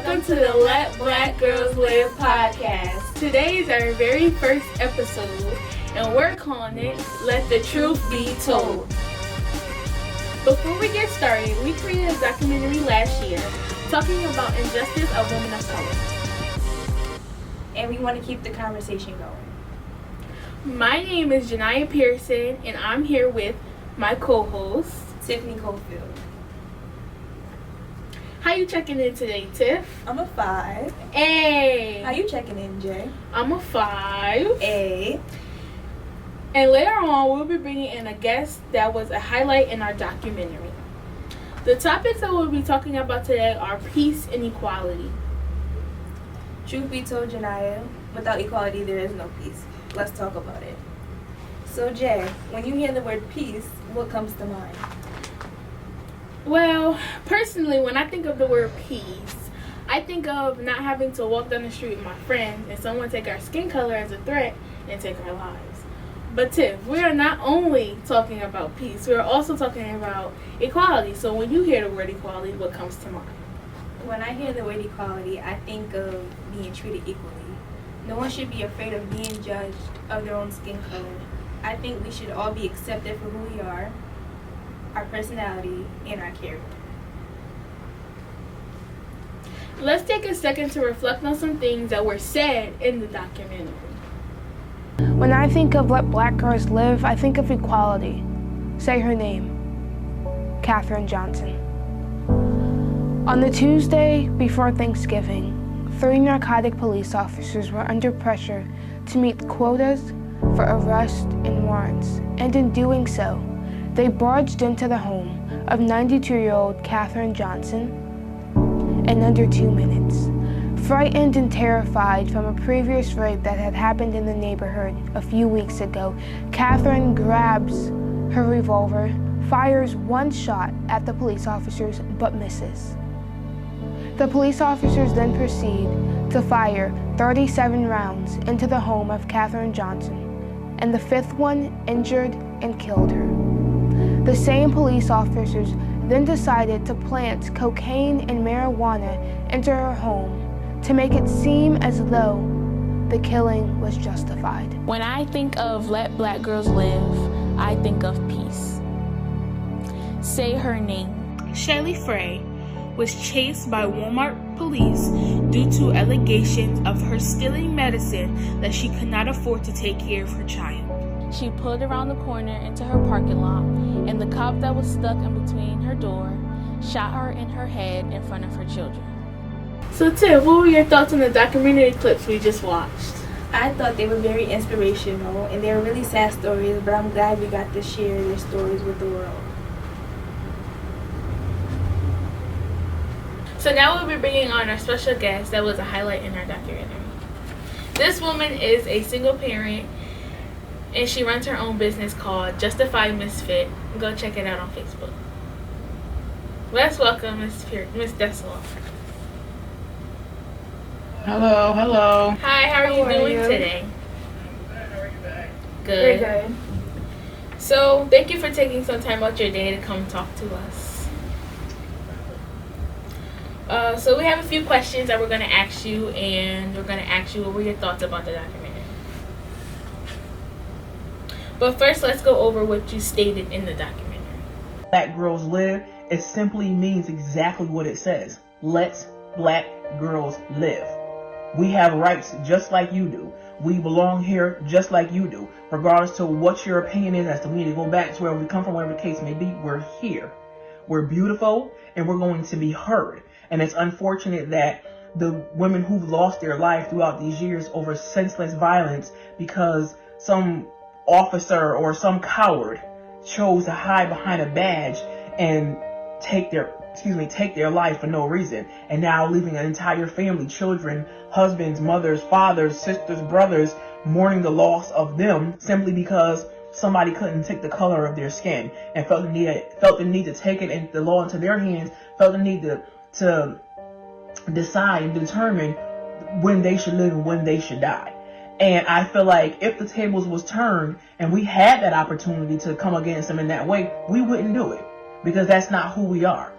Welcome to the Let Black Girls Live podcast. Today is our very first episode, and we're calling it Let the Truth Be Told. Before we get started, we created a documentary last year talking about injustice of women of color. And we want to keep the conversation going. My name is Janiyah Pearson, and I'm here with my co-host, Tiffany Cofield. How you checking in today, Tiff? I'm a 5. Hey. How you checking in, Jay? I'm a 5. A. And later on, we'll be bringing in a guest that was a highlight in our documentary. The topics that we'll be talking about today are peace and equality. Truth be told, Janiyah, without equality, there is no peace. Let's talk about it. So, Jay, when you hear the word peace, what comes to mind? Well, personally, when I think of the word peace, I think of not having to walk down the street with my friends and someone take our skin color as a threat and take our lives. But Tiff, we are not only talking about peace, we are also talking about equality. So when you hear the word equality, what comes to mind? When I hear the word equality, I think of being treated equally. No one should be afraid of being judged of their own skin color. I think we should all be accepted for who we are, our personality, and our character. Let's take a second to reflect on some things that were said in the documentary. When I think of Let Black Girls Live, I think of equality. Say her name, Katherine Johnson. On the Tuesday before Thanksgiving, 3 narcotic police officers were under pressure to meet quotas for arrest and warrants, and in doing so, they barged into the home of 92-year-old Katherine Johnson in under 2 minutes. Frightened and terrified from a previous rape that had happened in the neighborhood a few weeks ago, Katherine grabs her revolver, fires 1 shot at the police officers, but misses. The police officers then proceed to fire 37 rounds into the home of Katherine Johnson, and the 5th one injured and killed her. The same police officers then decided to plant cocaine and marijuana into her home to make it seem as though the killing was justified. When I think of Let Black Girls Live, I think of peace. Say her name. Shelly Frey was chased by Walmart police due to allegations of her stealing medicine that she could not afford to take care of her child. She pulled around the corner into her parking lot, and the cop that was stuck in between her door shot her in her head in front of her children. So Tiff, what were your thoughts on the documentary clips we just watched? I thought they were very inspirational, and they were really sad stories, but I'm glad we got to share their stories with the world. So now we'll be bringing on our special guest that was a highlight in our documentary. This woman is a single parent, and she runs her own business called Justified Misfit. Go check it out on Facebook. Let's welcome Miss Dessel. Hello. Hi, how are you doing today? Good. Very good. So, thank you for taking some time out your day to come talk to us. So we have a few questions that we're going to ask you, and we're going to ask you what were your thoughts about the documentary. But first, let's go over what you stated in the documentary. Black Girls Live, it simply means exactly what it says. Let black girls live. We have rights just like you do. We belong here just like you do. Regardless to what your opinion is as to me to go back to where we come from, whatever the case may be, we're here. We're beautiful, and we're going to be heard. And it's unfortunate that the women who've lost their life throughout these years over senseless violence because some officer or some coward chose to hide behind a badge and take their life for no reason, and now leaving an entire family, children, husbands, mothers, fathers, sisters, brothers, mourning the loss of them simply because somebody couldn't take the color of their skin and felt the need to take the law into their hands, felt the need to decide and determine when they should live and when they should die. And I feel like if the tables was turned and we had that opportunity to come against them in that way, we wouldn't do it, because that's not who we are.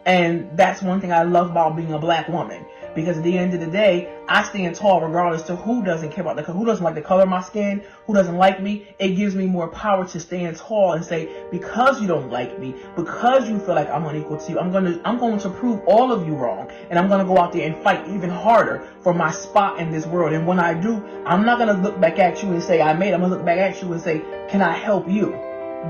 And that's one thing I love about being a black woman, Because at the end of the day, I stand tall regardless to who doesn't care about who doesn't like the color of my skin, who doesn't like me. It gives me more power to stand tall and say, because you don't like me, because you feel like I'm unequal to you, I'm going to prove all of you wrong, and I'm going to go out there and fight even harder for my spot in this world. And when I do, I'm not going to look back at you and say I'm going to look back at you and say, can I help you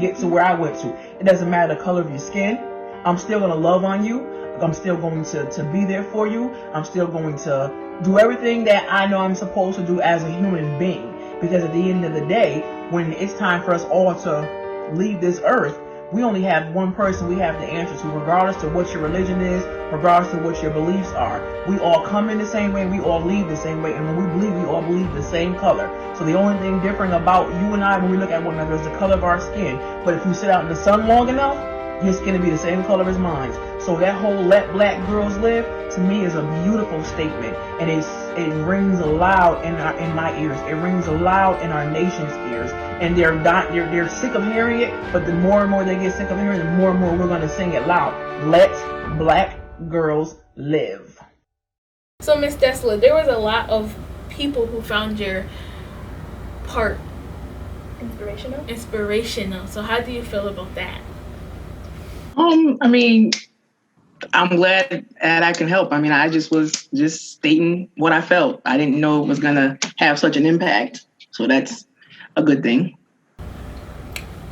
get to where I went to? It doesn't matter the color of your skin. I'm still going to love on you. I'm still going to be there for you. I'm still going to do everything that I know I'm supposed to do as a human being. Because at the end of the day, when it's time for us all to leave this earth, we only have one person we have to answer to, regardless to what your religion is, regardless to what your beliefs are. We all come in the same way, we all leave the same way, and when we believe, we all believe the same color. So the only thing different about you and I when we look at one another is the color of our skin. But if you sit out in the sun long enough, your skin will be the same color as mine. So that whole "Let Black Girls Live" to me is a beautiful statement, and it rings loud in my ears. It rings loud in our nation's ears, and they're sick of hearing it. But the more and more they get sick of hearing it, the more and more we're going to sing it loud. Let black girls live. So, Miss Dessler, there was a lot of people who found your part inspirational. So, how do you feel about that? I mean, I'm glad that I can help. I mean, I just was just stating what I felt. I didn't know it was going to have such an impact. So that's a good thing.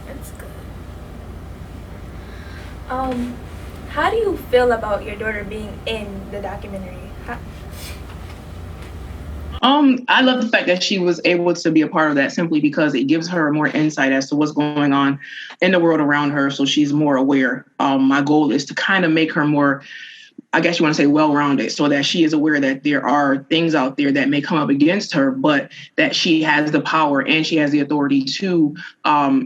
That's good. How do you feel about your daughter being in the documentary? I love the fact that she was able to be a part of that simply because it gives her more insight as to what's going on in the world around her. So she's more aware. My goal is to kind of make her more, I guess you want to say, well-rounded, so that she is aware that there are things out there that may come up against her, but that she has the power and she has the authority to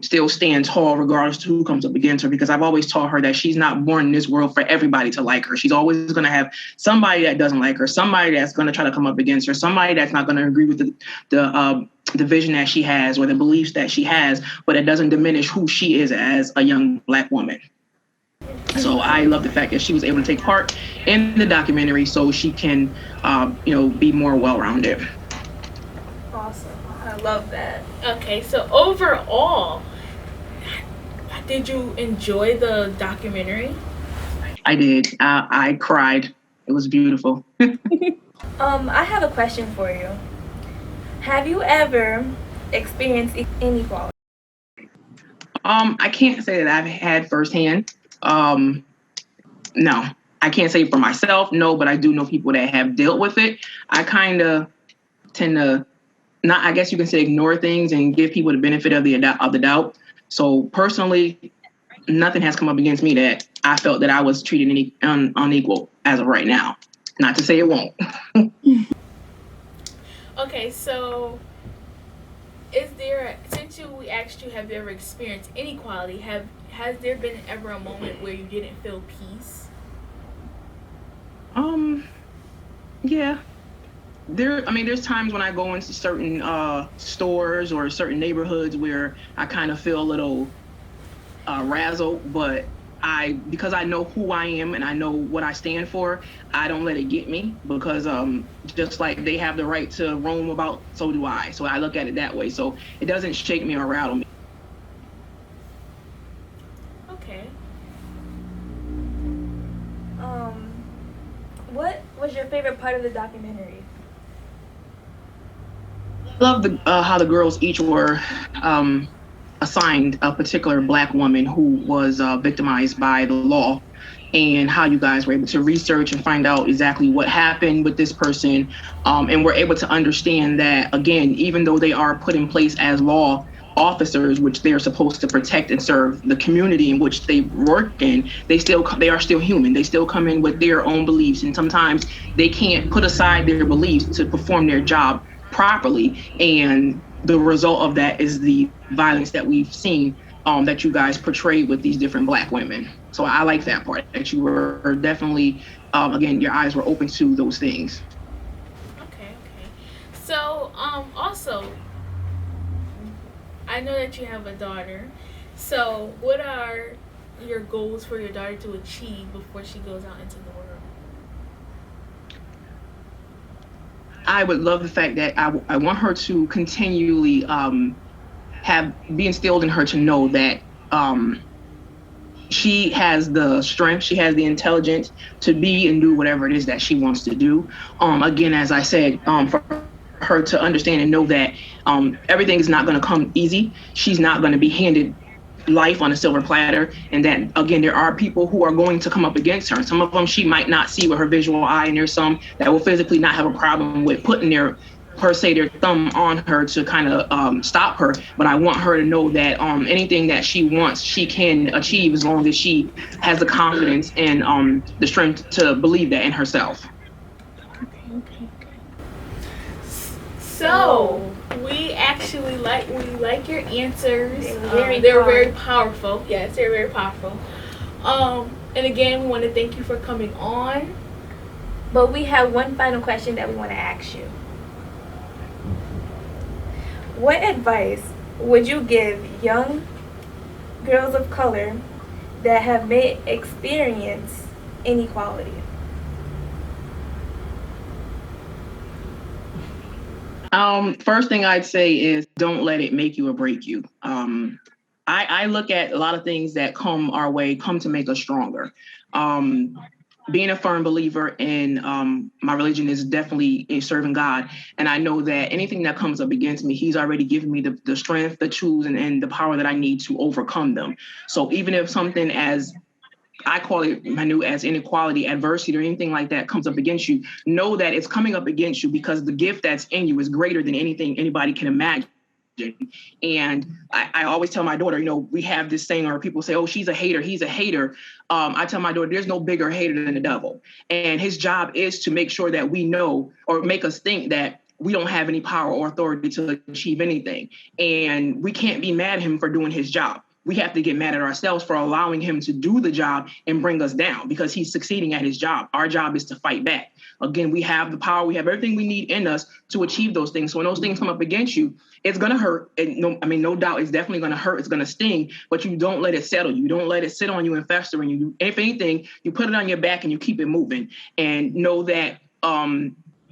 still stand tall regardless to who comes up against her. Because I've always taught her that she's not born in this world for everybody to like her. She's always going to have somebody that doesn't like her, somebody that's going to try to come up against her, somebody that's not going to agree with the vision that she has or the beliefs that she has, but it doesn't diminish who she is as a young Black woman. So I love the fact that she was able to take part in the documentary so she can, be more well-rounded. Awesome. I love that. Okay, so overall, did you enjoy the documentary? I did. I cried. It was beautiful. I have a question for you. Have you ever experienced inequality? I can't say that I've had firsthand. No, I can't say for myself, no, but I do know people that have dealt with it. I kind of tend to not, I guess you can say, ignore things and give people the benefit of the doubt. So personally, nothing has come up against me that I felt that I was treated unequal as of right now. Not to say it won't. Okay, so since we asked you, have you ever experienced inequality? Has there been ever a moment where you didn't feel peace? Yeah. There's times when I go into certain stores or certain neighborhoods where I kind of feel a little razzled, but because I know who I am and I know what I stand for, I don't let it get me, because just like they have the right to roam about, so do I. So I look at it that way. So it doesn't shake me or rattle me. Okay. What was your favorite part of the documentary? I love how the girls each were assigned a particular Black woman who was victimized by the law, and how you guys were able to research and find out exactly what happened with this person, and we're able to understand that, again, even though they are put in place as law officers, which they are supposed to protect and serve the community in which they work in, they are still human. They still come in with their own beliefs, and sometimes they can't put aside their beliefs to perform their job properly, and the result of that is the violence that we've seen, that you guys portrayed with these different Black women. So I like that part, that you were definitely, again, your eyes were open to those things. Okay. So, also, I know that you have a daughter. So, what are your goals for your daughter to achieve before she goes out into the I would love the fact that I want her to continually be instilled in her to know that she has the strength, she has the intelligence to be and do whatever it is that she wants to do. Again, as I said, for her to understand and know that everything is not going to come easy. She's not going to be handed life on a silver platter, and that again there are people who are going to come up against her. Some of them she might not see with her visual eye, and there's some that will physically not have a problem with putting their thumb on her to kind of stop her. But I want her to know that anything that she wants, she can achieve as long as she has the confidence and the strength to believe that in herself. So we actually like your answers. They were very powerful. Yes, they're very powerful. And again, we want to thank you for coming on. But we have one final question that we want to ask you. What advice would you give young girls of color that have may experience inequality? First thing I'd say is don't let it make you or break you. I look at a lot of things that come our way, come to make us stronger. Being a firm believer in my religion is definitely in serving God. And I know that anything that comes up against me, he's already given me the strength, the tools, and the power that I need to overcome them. So even if something as I call it as inequality, adversity, or anything like that comes up against you, know that it's coming up against you because the gift that's in you is greater than anything anybody can imagine. And I always tell my daughter, we have this saying, or people say, oh, she's a hater, he's a hater. I tell my daughter, there's no bigger hater than the devil. And his job is to make sure that we know, or make us think that we don't have any power or authority to achieve anything. And we can't be mad at him for doing his job. We have to get mad at ourselves for allowing him to do the job and bring us down because he's succeeding at his job. Our job is to fight back. Again, we have the power. We have everything we need in us to achieve those things. So when those things come up against you, it's going to hurt. And no doubt, it's definitely going to hurt. It's going to sting, but you don't let it settle you. Don't let it sit on you and fester in you. If anything, you put it on your back and you keep it moving and know that,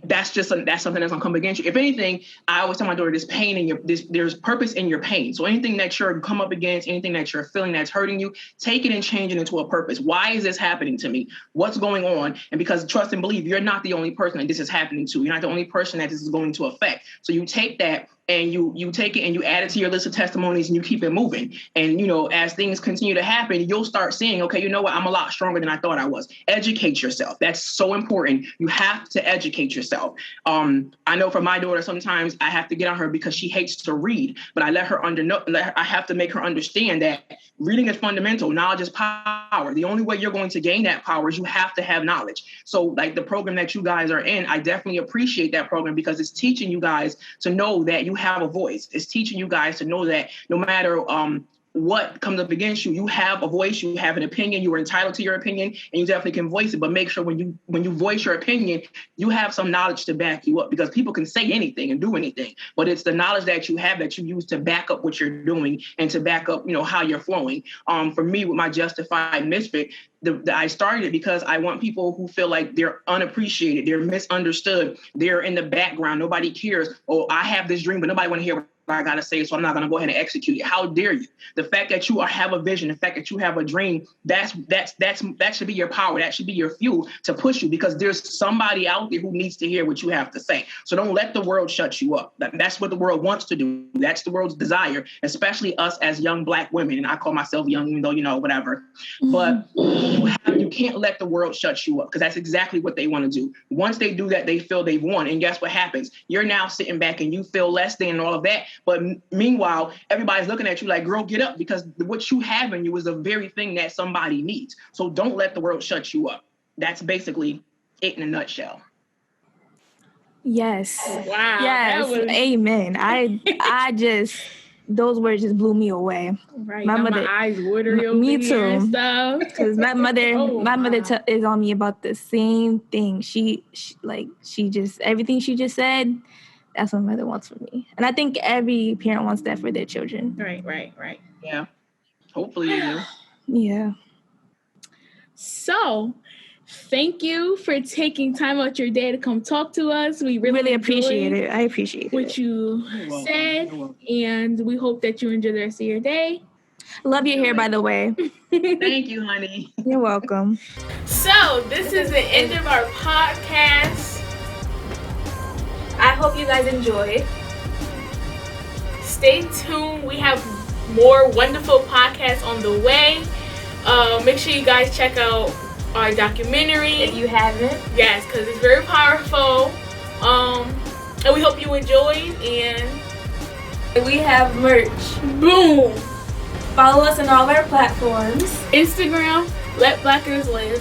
that's something that's gonna come against you. If anything, I always tell my daughter, there's pain in there's purpose in your pain. So anything that you're come up against, anything that you're feeling that's hurting you, take it and change it into a purpose. Why is this happening to me? What's going on? And because trust and believe, you're not the only person that this is happening to. You're not the only person that this is going to affect. So you take that and you take it and you add it to your list of testimonies and you keep it moving. And, as things continue to happen, you'll start seeing, okay, you know what? I'm a lot stronger than I thought I was. Educate yourself. That's so important. You have to educate yourself. I know for my daughter, sometimes I have to get on her because she hates to read, but I I have to make her understand that reading is fundamental. Knowledge is power. The only way you're going to gain that power is you have to have knowledge. So like the program that you guys are in, I definitely appreciate that program because it's teaching you guys to know that you have a voice. It's teaching you guys to know that no matter what comes up against you, you have a voice, you have an opinion, you are entitled to your opinion, and you definitely can voice it. But make sure when you voice your opinion, you have some knowledge to back you up because people can say anything and do anything, but it's the knowledge that you have that you use to back up what you're doing and to back up, how you're flowing. For me, with my Justified Misfit, I started it because I want people who feel like they're unappreciated, they're misunderstood, they're in the background, nobody cares. Oh, I have this dream, but nobody want to hear what I gotta say, so I'm not gonna go ahead and execute it. How dare you? The fact that you have a vision, the fact that you have a dream, that should be your power. That should be your fuel to push you because there's somebody out there who needs to hear what you have to say. So don't let the world shut you up. That's what the world wants to do. That's the world's desire, especially us as young Black women. And I call myself young, even though, whatever. But you can't let the world shut you up because that's exactly what they want to do. Once they do that, they feel they've won. And guess what happens? You're now sitting back and you feel less than and all of that. But meanwhile, everybody's looking at you like, girl, get up, because what you have in you is the very thing that somebody needs. So don't let the world shut you up. That's basically it in a nutshell. Yes. Wow. Yes. Amen. I just, those words just blew me away. Right. My eyes watery over me here too. and stuff. Because my mother, is on me about the same thing. She just, everything she just said, that's what my mother wants for me. And I think every parent wants that for their children. Right. Yeah. Hopefully you do. Yeah. So, thank you for taking time out your day to come talk to us. We really appreciate it. I appreciate what you said, and we hope that you enjoy the rest of your day. Love your hair, by the way. Thank you, honey. You're welcome. So, this is the end of our podcast. I hope you guys enjoyed. Stay tuned. We have more wonderful podcasts on the way. Make sure you guys check out our documentary. If you haven't. Yes, because it's very powerful. And we hope you enjoyed. And we have merch. boom! Follow us on all of our platforms. Instagram, Let Black Girls Live.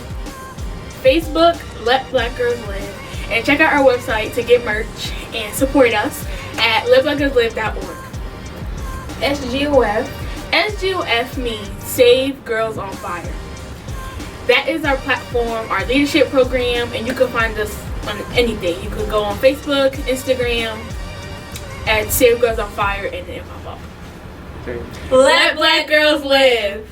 Facebook, Let Black Girls Live. And check out our website to get merch and support us at letblackgirlslive.org. SGOF. SGOF means Save Girls on Fire. That is our platform, our leadership program, and you can find us on anything. You can go on Facebook, Instagram, at Save Girls on Fire, and then pop up. Let Black Girls Live.